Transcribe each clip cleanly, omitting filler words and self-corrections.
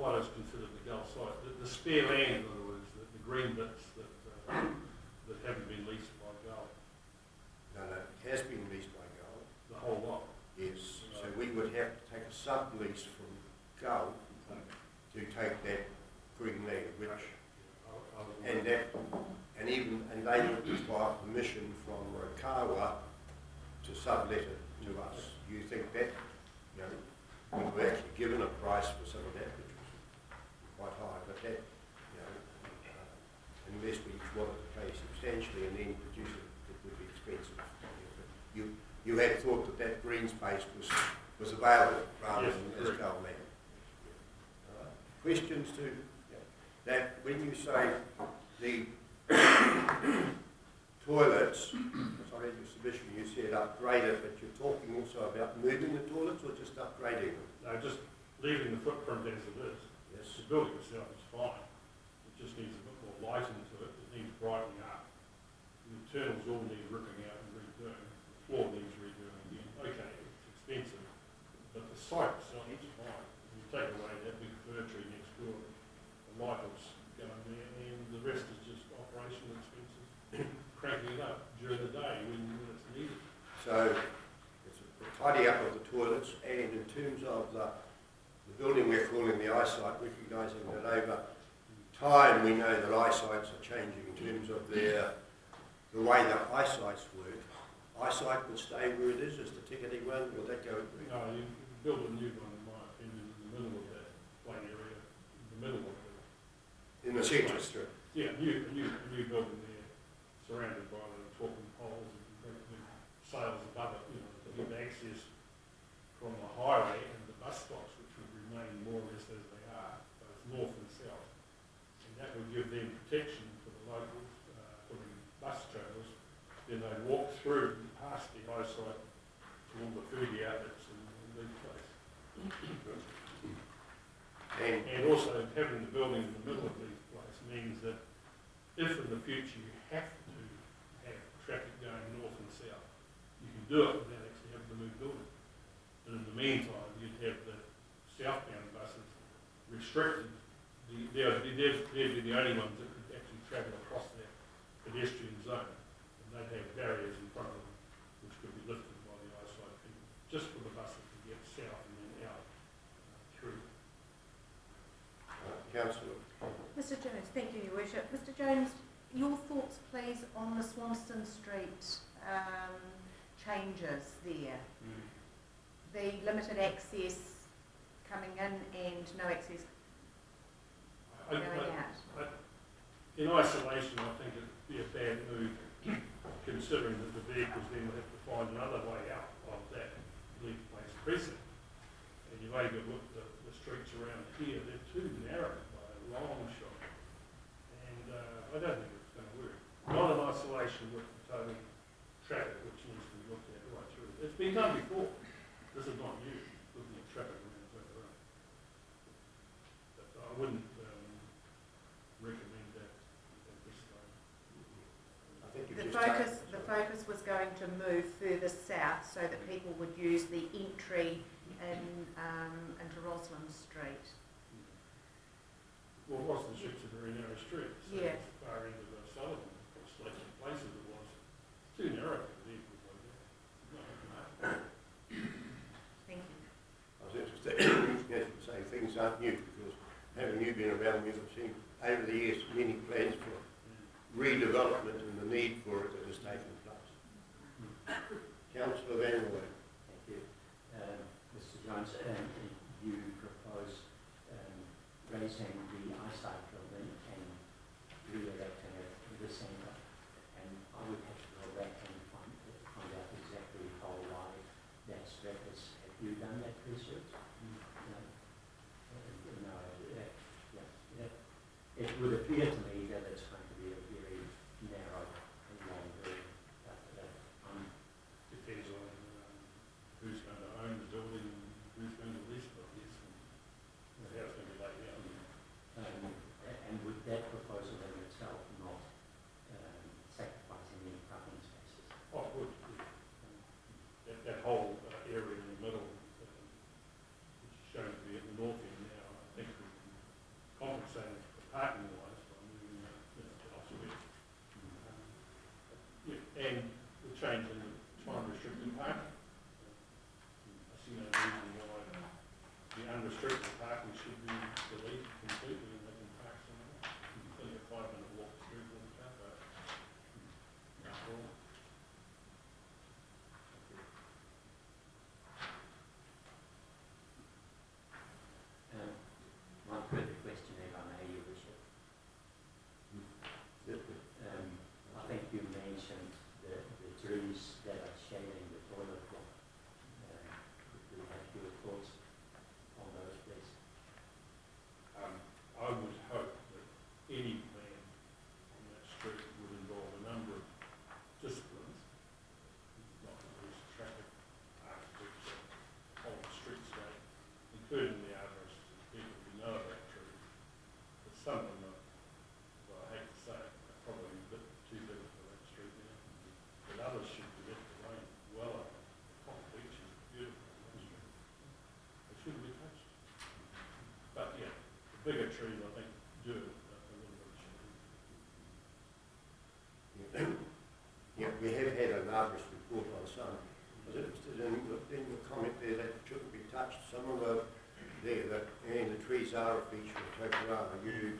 what is considered the Gull site. The spare land, in other words, the green bits that haven't been leased by Gull. No, it has been leased by Gull. The whole lot? Yes. So we would have to take a sublease from Gull to take that green land, which, and they would require permission from Rakawa to sublet it to us. You think that, you know, we were actually given a price for some of that, which was quite high, but that, you know, unless we wanted to pay substantially and then produce it, it would be expensive. You had thought that green space was available rather than as Gull land. Questions to that? When you say the toilets, sorry, your submission, you said upgrade it, but you're talking also about moving the toilets or just upgrading them? No, just leaving the footprint as it is. Yes. The building itself is fine. It just needs a bit more light into it. It needs brightening up. The internals all need ripping out and redoing. The floor needs redoing again. Okay, it's expensive, but the site itself is fine. You take away that big fir tree next door, the light will go in there, and the rest is just operational expenses. Cranking it up during the day when it's needed. So it's a tidy up of the toilets, and in terms of the building we're calling the eyesight, recognising that over time we know that eyesights are changing in terms of the way that eyesights work. Eyesight will stay where it is the ticketing one, will that go? No, you build a new one, in my opinion, in the middle of that play area, in the middle of it. In the centre strip? Yeah, a new building there, surrounded by the talking poles and the sails above it, you know, to give access from the highway and the bus stops, which would remain more or less as they are, both north and south. And that would give them protection for the locals, for the bus travelers. Then they walk through past the eyesight to all the foodie outlets and these places. And also having the building in the middle of these places means that if in the future you have to have traffic going north and south, you can do it without actually having to move building. But in the meantime, you'd have the southbound buses restricted. They'd be the only ones that could actually travel across that pedestrian zone. And they'd have barriers in front of them, which could be lifted by the eyesight people, just for the buses to get south and then out through. Councillor. Mr Jones, thank you, Your Worship. Mr Jones, your thoughts please on the Swanston Street changes there. The limited access coming in and no access going out. In isolation, I think it would be a bad move, considering that the vehicles then would have to find another way out of that Leaf Place precinct. And you've only got to look at the streets around here, they're too narrow by a long shot. And I don't think it's going to work. Not in isolation with the total traffic, which needs to be looked at right through. It's been done before. This is not new, looking at traffic around further on. But I wouldn't recommend that at this time. I think the focus was going to move further south so that people would use the entry into Roslyn Street. Well, Roslyn Street's a very narrow street. So yeah. As far into the Sullivan places it was too narrow for vehicles like that. No. Thank you. I was interested, as you say, things aren't new, because having you been around, we've seen over the years many plans for redevelopment and the need for it that has taken place. Councillor Van Roy. Thank you. Mr Jones, you propose raising the eyesight building and re-electing it in the centre, and I would have to go back and find out exactly how why that's purpose. Have you done that research? No. It would appear to me that it's going to be a very narrow and long building. Depends on who's going to own the building and who's going to lease it, yes, and how it's going to be laid out. And would that proposal in itself not sacrificing any parking spaces? Oh, it would. That whole area in the middle, which is shown to be at the north end now, I think we can bigger trees, I think, do a little bit of shade. Yeah, we have had an arborist report on some. I was interested in the comment there that shouldn't be touched. Some of them there that, and the trees are a feature of Tokarama. You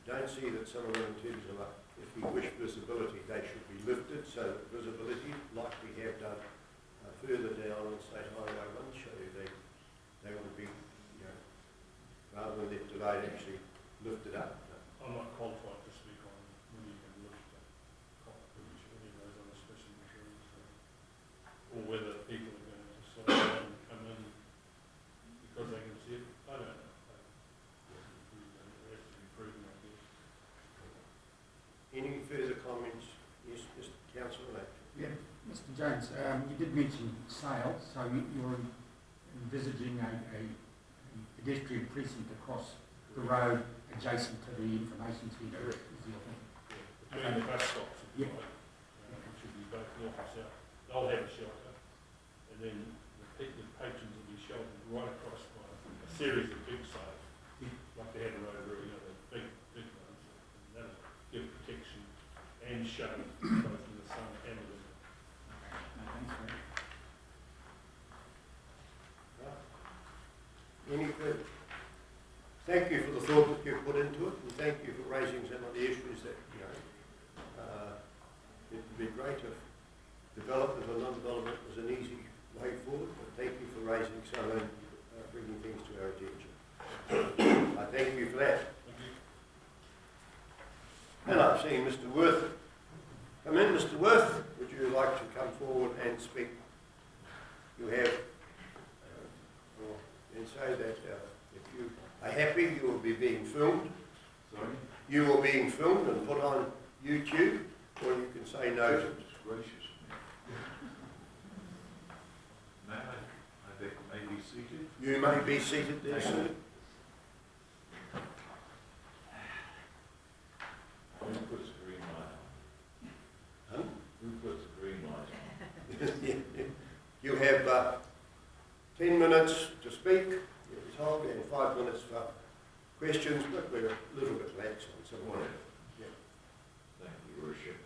don't see that some of them in terms of, if we wish visibility, they should be lifted so that visibility, like we have done further down on State Highway 1, show you they want to be, you know, rather than left delayed, actually lifted up. I'm not qualified to speak on when you can lift the cockroach or any of those other specimen trees, or whether people are going to slow down and come in because they can see it. I don't know. We have to be proven, I guess. Any further comments? Yes, Mr. Councillor. Yeah, Mr. Jones, you did mention sales, so you're envisaging a pedestrian precinct across the road adjacent to the information centre, is your thing? Between the bus stops, if you Yeah. like, it should be both north and south. They'll have a shelter, and then the patrons will be sheltered right across by a series of big sites, like they had in Rotorua, you know, the big ones, and that'll give protection and shade both in the sun and the wind. No, thanks for that. Any further? Thank you for the thought that you've put into it, and thank you for raising some of the issues that, you know, it would be great if development or non-development was an easy way forward, but thank you for raising some and bringing things to our attention. I thank you for that. Thank you. And I'm seeing Mr. Worth come in. Mr. Worth, would you like to come forward and speak? You have, and say that if you are happy, you will be being filmed. Sorry? You are being filmed and put on YouTube, or you can say no. Goodness gracious. May I think may be seated. You may be seated there, sir. Who puts a green light on? Huh? Who puts a green light on? You have 10 minutes to speak, you're told, and 5 minutes for questions, but we're a little bit lax on some of that. Thank you, Your Worship.